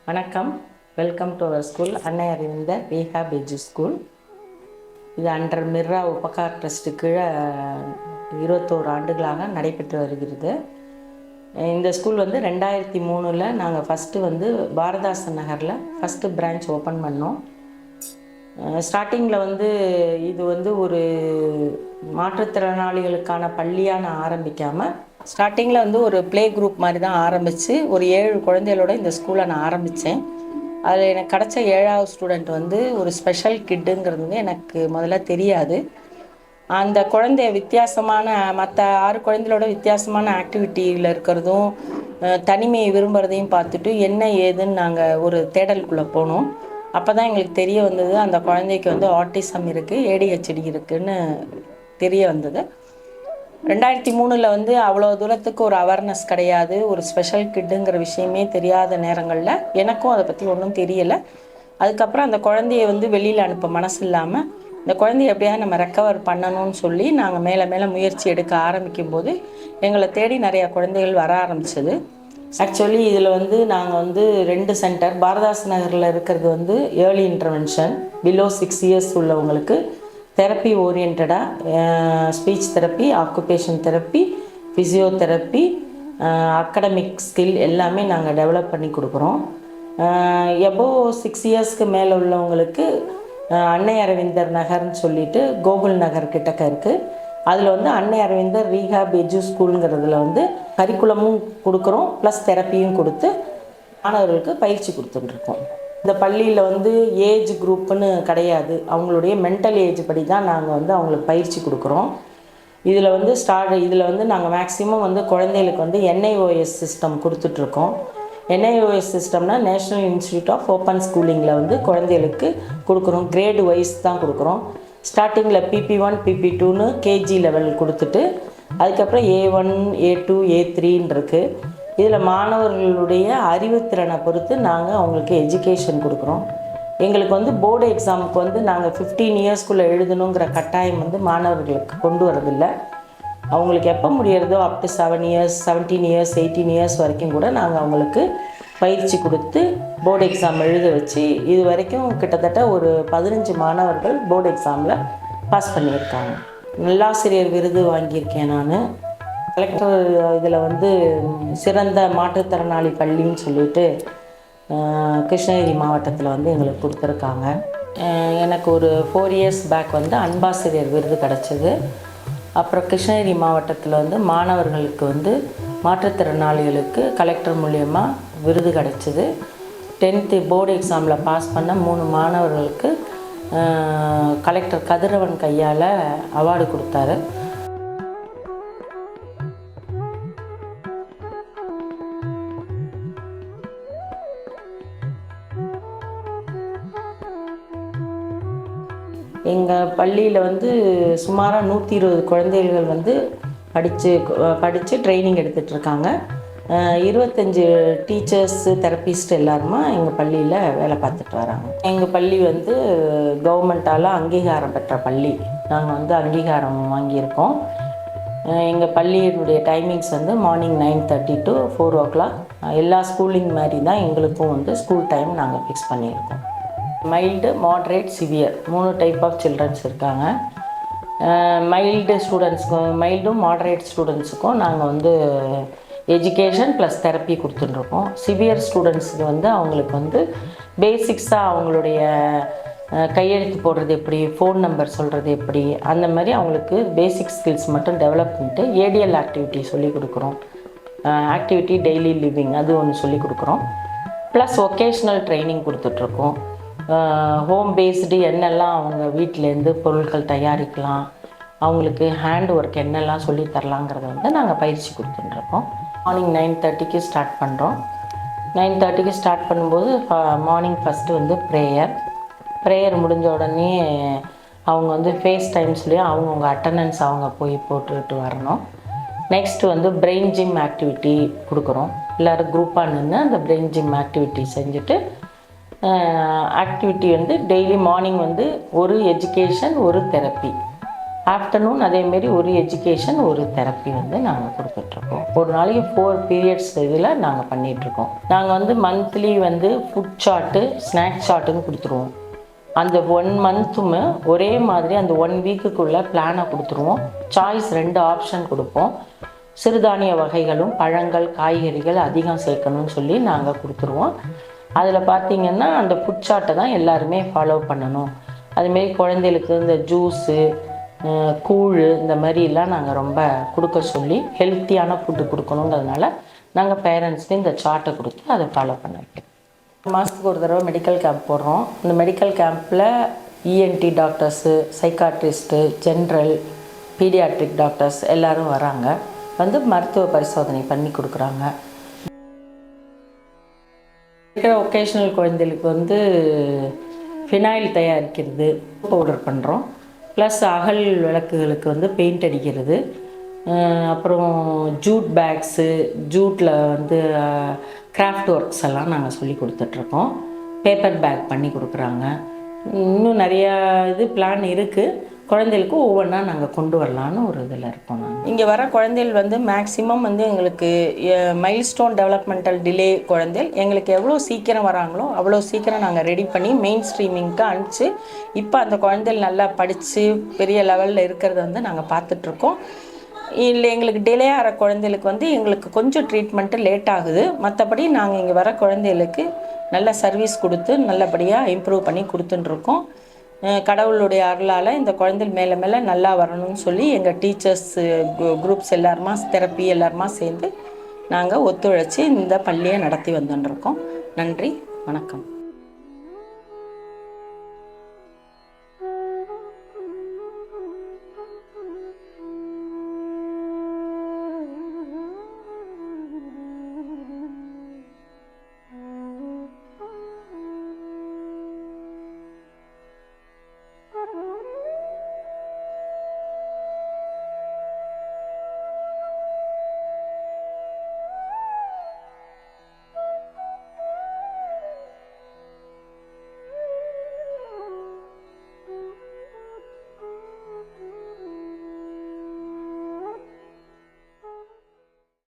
வணக்கம். Welcome to our school. Annai Aravindar rehab edu school. இது under Mirra Upkar trust கீழே 21 ஆண்டுகளாக நடைபெற்று வருகிறது. இந்த ஸ்கூல் வந்து 2003 நாங்கள் ஃபஸ்ட்டு பாரதாசன் நகரில் ஃபஸ்ட்டு பிரான்ச் ஓப்பன் பண்ணோம். ஸ்டார்டிங்கில் இது ஒரு மாற்றுத்திறனாளிகளுக்கான பள்ளியாக நான் ஆரம்பிக்காமல் ஸ்டார்டிங்கில் ஒரு ப்ளே குரூப் மாதிரி தான் ஆரம்பித்து ஒரு 7 குழந்தைகளோட இந்த ஸ்கூலை நான் ஆரம்பித்தேன். அதில் எனக்கு கிடச்ச 7ஆவது ஸ்டூடெண்ட் ஒரு ஸ்பெஷல் கிட்டுங்கிறது எனக்கு முதல்ல தெரியாது. அந்த குழந்தைய வித்தியாசமான மற்ற 6 குழந்தைகளோட வித்தியாசமான ஆக்டிவிட்டியில் இருக்கிறதும் தனிமையை விரும்புகிறதையும் பார்த்துட்டு என்ன ஏதுன்னு நாங்கள் ஒரு தேடலுக்குள்ளே போனோம். அப்போ தான் எங்களுக்கு தெரிய வந்தது அந்த குழந்தைக்கு ஆட்டிசம் இருக்குது, ADHD இருக்குதுன்னு தெரிய வந்தது. 2003 அவ்வளோ தூரத்துக்கு ஒரு அவேர்னஸ் கிடையாது. ஒரு ஸ்பெஷல் கிட்டுங்கிற விஷயமே தெரியாத நேரங்களில் எனக்கும் அதை பற்றி ஒன்றும் தெரியலை. அதுக்கப்புறம் அந்த குழந்தைய வெளியில் அனுப்ப மனசு இல்லாமல் இந்த குழந்தைய எப்படியாவது நம்ம ரெக்கவர் பண்ணணும்னு சொல்லி நாங்கள் மேலே முயற்சி எடுக்க ஆரம்பிக்கும்போது எங்களை தேடி நிறையா குழந்தைகள் வர ஆரம்பிச்சது. ஆக்சுவலி இதில் நாங்கள் 2 சென்டர், பாரதாஸ் நகரில் இருக்கிறது ஏர்லி இன்டர்வென்ஷன் பிலோ 6 இயர்ஸ் உள்ளவங்களுக்கு தெரப்பி ஓரியன்டாக speech therapy, occupation therapy, physiotherapy, academic skill எல்லாமே நாங்கள் டெவலப் பண்ணி கொடுக்குறோம். எபோவ் 6 இயர்ஸ்க்கு மேலே உள்ளவங்களுக்கு அன்னை அரவிந்தர் நகர்னு சொல்லிட்டு கோகுல் நகர் கிட்டக்க இருக்குது. அதில் அன்னை அரவிந்தர் ரீஹாப் எஜு ஸ்கூலுங்கிறதுல கரிக்குலமும் கொடுக்குறோம், ப்ளஸ் தெரப்பியும் கொடுத்து மாணவர்களுக்கு பயிற்சி கொடுத்துட்டுருக்கோம். இந்த பள்ளியில் ஏஜ் குரூப்புன்னு கிடையாது. அவங்களுடைய மென்டல் ஏஜ் படி தான் நாங்கள் அவங்களுக்கு பயிற்சி கொடுக்குறோம். இதில் நாங்கள் மேக்ஸிமம் குழந்தைகளுக்கு NIOS சிஸ்டம் கொடுத்துட்ருக்கோம். NIOS சிஸ்டம்னா நேஷ்னல் இன்ஸ்டியூட் ஆஃப் ஓப்பன் ஸ்கூலிங்கில் குழந்தைகளுக்கு கொடுக்குறோம். கிரேடு வைஸ் தான் கொடுக்குறோம். ஸ்டார்டிங்கில் PP1 PP2ன்னு KG லெவல் கொடுத்துட்டு அதுக்கப்புறம் A1 A2 A3ன்னு இருக்குது. இதில் மாணவர்களுடைய அறிவுத்திறனை பொறுத்து நாங்கள் அவங்களுக்கு எஜுகேஷன் கொடுக்குறோம். எங்களுக்கு போர்டு எக்ஸாமுக்கு நாங்கள் 15 இயர்ஸ்க்குள்ளே எழுதணுங்கிற கட்டாயம் மாணவர்களுக்கு கொண்டு வரதில்லை. அவங்களுக்கு எப்போ முடியறதோ up to 7 years 17 years 18 years வரைக்கும் கூட நாங்கள் அவங்களுக்கு பயிற்சி கொடுத்து போர்டு எக்ஸாம் எழுத வச்சு இது வரைக்கும் கிட்டத்தட்ட ஒரு 15 மாணவர்கள் போர்டு எக்ஸாமில் பாஸ் பண்ணியிருக்காங்க. நல்லாசிரியர் விருது வாங்கியிருக்கேன் நான். கலெக்டர் இதில் சிறந்த மாற்றுத்திறனாளி பள்ளின்னு சொல்லிட்டு கிருஷ்ணகிரி மாவட்டத்தில் எங்களுக்கு கொடுத்துருக்காங்க. எனக்கு ஒரு 4 இயர்ஸ் பேக் அன்பாசிரியர் விருது கிடச்சிது. அப்புறம் கிருஷ்ணகிரி மாவட்டத்தில் மாணவர்களுக்கு மாற்றுத்திறனாளிகளுக்கு கலெக்டர் மூலயமா விருது கிடச்சிது. 10th போர்டு எக்ஸாமில் பாஸ் பண்ண 3 மாணவர்களுக்கு கலெக்டர் கதிரவன் கையால் அவார்டு கொடுத்தாரு. எங்கள் பள்ளியில் சுமாராக 120 குழந்தைகள் படித்து ட்ரைனிங் எடுத்துகிட்ருக்காங்க. 25 டீச்சர்ஸு தெரப்பிஸ்ட் எல்லாருமா எங்கள் பள்ளியில் வேலை பார்த்துட்டு வராங்க. எங்கள் பள்ளி கவர்மெண்ட்டால் அங்கீகாரம் பெற்ற பள்ளி. நாங்கள் அங்கீகாரம் வாங்கியிருக்கோம். எங்கள் பள்ளியினுடைய டைமிங்ஸ் மார்னிங் 9:30 to 4 o'clock. எல்லா ஸ்கூலிங் மாதிரி தான் எங்களுக்கும் ஸ்கூல் டைம் நாங்கள் ஃபிக்ஸ் பண்ணியிருக்கோம். Mild, moderate, severe 3 type of childrens இருக்காங்க. மைல்டும் மாட்ரேட் ஸ்டூடெண்ட்ஸுக்கும் நாங்கள் எஜுகேஷன் ப்ளஸ் தெரப்பி கொடுத்துட்டுருக்கோம். சிவியர் ஸ்டூடெண்ட்ஸுக்கு அவங்களுக்கு பேசிக்ஸாக அவங்களுடைய கையெழுத்து போடுறது எப்படி, ஃபோன் நம்பர் சொல்கிறது எப்படி, அந்த மாதிரி அவங்களுக்கு பேசிக் ஸ்கில்ஸ் மட்டும் டெவலப் பண்ணிட்டு ADL ஆக்டிவிட்டி சொல்லிக் கொடுக்குறோம். ஆக்டிவிட்டி டெய்லி லிவிங் அது ஒன்று சொல்லிக் கொடுக்குறோம். ப்ளஸ் ஒகேஷ்னல் ட்ரைனிங் கொடுத்துட்ருக்கோம். ஹோம் பேஸ்டு என்னெல்லாம் அவங்க வீட்டிலேருந்து பொருட்கள் தயாரிக்கலாம், அவங்களுக்கு ஹேண்ட் ஒர்க் என்னெல்லாம் சொல்லித்தரலாங்கிறத நாங்கள் பயிற்சி கொடுத்துட்டுருக்கோம். மார்னிங் 9:30க்கு ஸ்டார்ட் பண்ணுறோம். 9:30க்கு ஸ்டார்ட் பண்ணும்போது மார்னிங் ஃபஸ்ட்டு ப்ரேயர் முடிஞ்ச உடனே அவங்க ஃபேஸ் டைம் சொல்லி அவங்கவுங்க அட்டண்டன்ஸ் அவங்க போய் போட்டுக்கிட்டு வரணும். நெக்ஸ்ட்டு பிரெயின் ஜிம் ஆக்டிவிட்டி கொடுக்குறோம். எல்லோரும் குரூப்பாக நின்று அந்த பிரெயின் ஜிம் ஆக்டிவிட்டி செஞ்சுட்டு ஆக்டிவிட்டி டெய்லி மார்னிங் ஒரு எஜுகேஷன் ஒரு தெரப்பி ஆஃப்டர்நூன் அதேமாரி ஒரு எஜுகேஷன் ஒரு தெரப்பி வந்து நாங்கள் கொடுத்துட்ருக்கோம். ஒரு நாளைக்கு 4 பீரியட்ஸ் இதில் நாங்கள் பண்ணிகிட்ருக்கோம். நாங்கள் வந்து மந்த்லி வந்து ஃபுட் சார்ட்டு, ஸ்நாக்ஸ் சார்ட்டுன்னு கொடுத்துருவோம். அந்த 1 மந்த்துமே ஒரே மாதிரி அந்த 1 வீக்குக்குள்ளே பிளானை கொடுத்துருவோம். சாய்ஸ் 2 ஆப்ஷன் கொடுப்போம். சிறுதானிய வகைகளும் பழங்கள் காய்கறிகள் அதிகம் சேர்க்கணும்னு சொல்லி நாங்கள் கொடுத்துருவோம். அதில் பார்த்திங்கன்னா அந்த ஃபுட் சார்ட்டை தான் எல்லாருமே ஃபாலோ பண்ணணும். அதுமாரி குழந்தைகளுக்கு இந்த ஜூஸு, கூழ் இந்த மாதிரிலாம் நாங்கள் ரொம்ப கொடுக்க சொல்லி ஹெல்த்தியான ஃபுட்டு கொடுக்கணுங்கிறதுனால நாங்கள் பேரண்ட்ஸ்க்கு இந்த சார்ட்டை கொடுத்து அதை ஃபாலோ பண்ண வைக்கிறோம். மாதத்துக்கு ஒரு தடவை மெடிக்கல் கேம்ப் போடுறோம். இந்த மெடிக்கல் கேம்பில் ENT doctors, psychiatrist, general, paediatric doctors எல்லோரும் வராங்க. வந்து மருத்துவ பரிசோதனை பண்ணி கொடுக்குறாங்க. இருக்கிற ஒகேஷ்னல் குழந்தைகளுக்கு வந்து ஃபினாயில் தயாரிக்கிறது, பவுடர் பண்ணுறோம். ப்ளஸ் அகல் விளக்குகளுக்கு வந்து பெயிண்ட் அடிக்கிறது. அப்புறம் ஜூட் பேக்ஸு, ஜூட்டில் வந்து கிராஃப்ட் ஒர்க்ஸ் எல்லாம் நாங்கள் சொல்லி கொடுத்துட்ருக்கோம். பேப்பர் பேக் பண்ணி கொடுக்குறாங்க. இன்னும் நிறையா பிளான் இருக்குது. குழந்தைகளுக்கு ஒவ்வொன்றா நாங்கள் கொண்டு வரலான்னு ஒரு இதில் இருக்கோம். நாங்கள் இங்கே வர குழந்தைகள் வந்து மேக்ஸிமம் வந்து எங்களுக்கு மைல்ஸ்டோன் டெவலப்மெண்டல் டிலே குழந்தைகள் எங்களுக்கு எவ்வளோ சீக்கிரம் வராங்களோ அவ்வளோ சீக்கிரம் நாங்கள் ரெடி பண்ணி மெயின் ஸ்ட்ரீமிங்க்கு அனுப்பிச்சு இப்போ அந்த குழந்தைகள் நல்லா படித்து பெரிய லெவலில் இருக்கிறத வந்து நாங்கள் பார்த்துட்ருக்கோம். இல்லை எங்களுக்கு டிலே ஆகிற குழந்தைகளுக்கு வந்து எங்களுக்கு கொஞ்சம் ட்ரீட்மெண்ட்டு லேட் ஆகுது. மற்றபடி நாங்கள் இங்கே வர குழந்தைகளுக்கு நல்ல சர்வீஸ் கொடுத்து நல்லபடியாக இம்ப்ரூவ் பண்ணி கொடுத்துட்டுருக்கோம். கடவுளுடைய அருளால் இந்த குழந்தைகள் மேலே மேலே நல்லா வரணும்னு சொல்லி எங்கள் டீச்சர்ஸ் குரூப்ஸ் எல்லாருமா, தெரப்பி எல்லாருமா சேர்ந்து நாங்கள் ஒத்துழைச்சி இந்த பள்ளியை நடத்தி வந்துட்டுருக்கோம். நன்றி, வணக்கம்.